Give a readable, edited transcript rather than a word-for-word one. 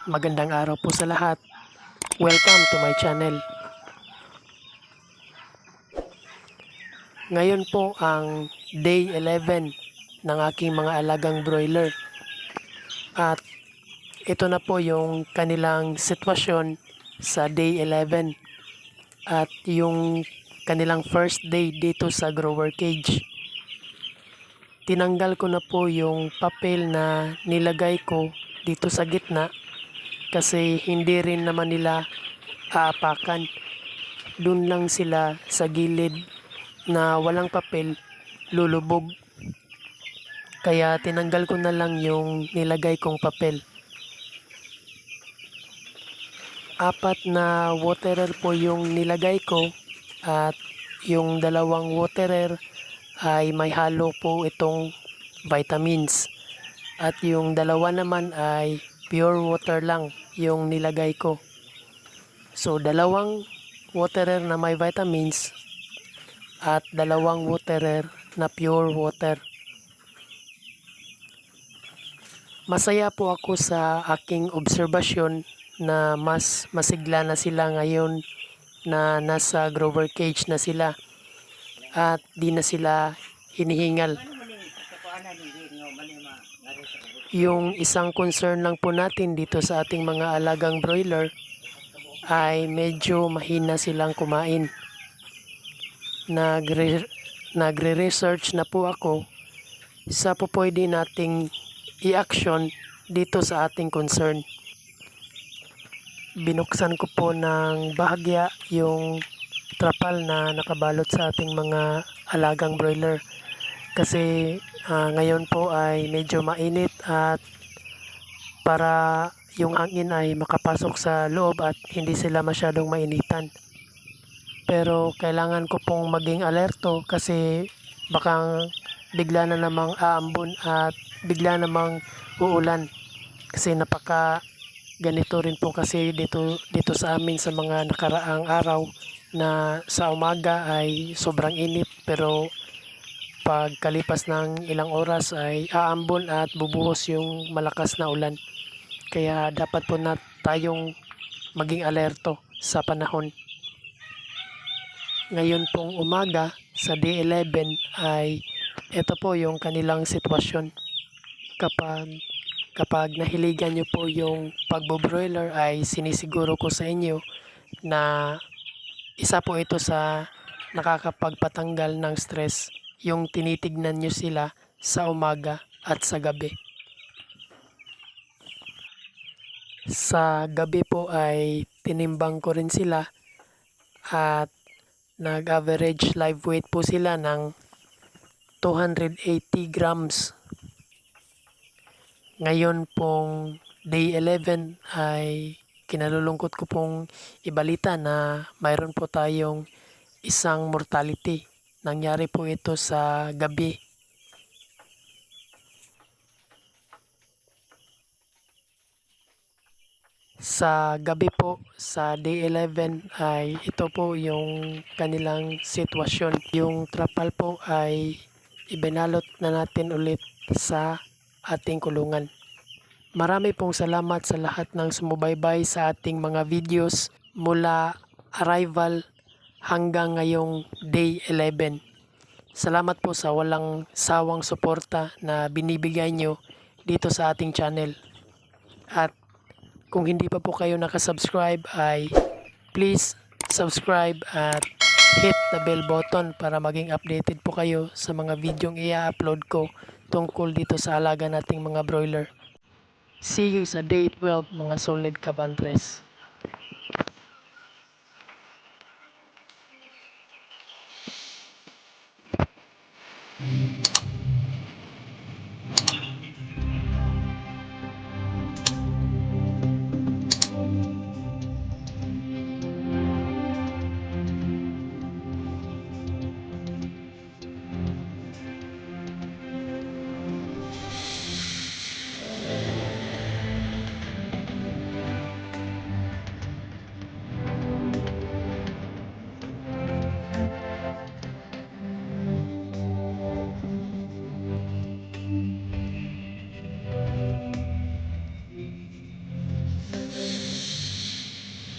Magandang araw po sa lahat. Welcome to my channel. Ngayon po ang day 11 ng aking mga alagang broiler. At ito na po yung kanilang sitwasyon sa day 11 at yung kanilang first day dito sa grower cage. Tinanggal ko na po yung papel na nilagay ko dito sa gitna kasi hindi rin naman nila aapakan. Doon lang sila sa gilid na walang papel lulubog. Kaya tinanggal ko na lang yung nilagay kong papel. 4 na waterer po yung nilagay ko at yung 2 waterer ay may halo po itong vitamins. At yung 2 naman ay pure water lang yung nilagay ko. So 2 waterer na may vitamins at 2 waterer na pure water. Masaya po ako sa aking obserbasyon na mas masigla na sila ngayon na nasa grower cage na sila at di na sila hinihingal. Yung isang concern lang po natin dito sa ating mga alagang broiler ay medyo mahina silang kumain. Nagre-research na po ako sa pwede nating i-action dito sa ating concern. Binuksan ko po ng bahagya yung trapal na nakabalot sa ating mga alagang broiler kasi ngayon po ay medyo mainit at para yung hangin ay makapasok sa loob at hindi sila masyadong mainitan. Pero kailangan ko pong maging alerto kasi baka bigla na namang aambon at bigla namang uulan kasi ganito rin po kasi dito sa amin sa mga nakaraang araw na sa umaga ay sobrang init pero pagkalipas ng ilang oras ay aambon at bubuhos yung malakas na ulan. Kaya dapat po na tayong maging alerto sa panahon. Ngayon pong umaga sa day 11 ay ito po yung kanilang sitwasyon. Kapag nahiligan nyo po yung pagbobroiler ay sinisiguro ko sa inyo na isa po ito sa nakakapagpatanggal ng stress yung tinitignan nyo sila sa umaga at sa gabi. Sa gabi po ay tinimbang ko rin sila at nag-average live weight po sila ng 280 grams. Ngayon pong day 11 ay kinalulungkot ko pong ibalita na mayroon po tayong isang mortality. Nangyari po ito sa gabi. Sa gabi po, sa day 11 ay ito po yung kanilang sitwasyon. Yung trapal po ay ibinalot na natin ulit sa ating kulungan. Marami pong salamat sa lahat ng sumubaybay sa ating mga videos mula arrival hanggang ngayong day 11. Salamat po sa walang sawang suporta na binibigay nyo dito sa ating channel. At kung hindi pa po kayo nakasubscribe ay please subscribe at hit the bell button para maging updated po kayo sa mga videong i-upload ko tungkol dito sa alaga nating mga broiler. See you sa day 12 mga solid kabantres.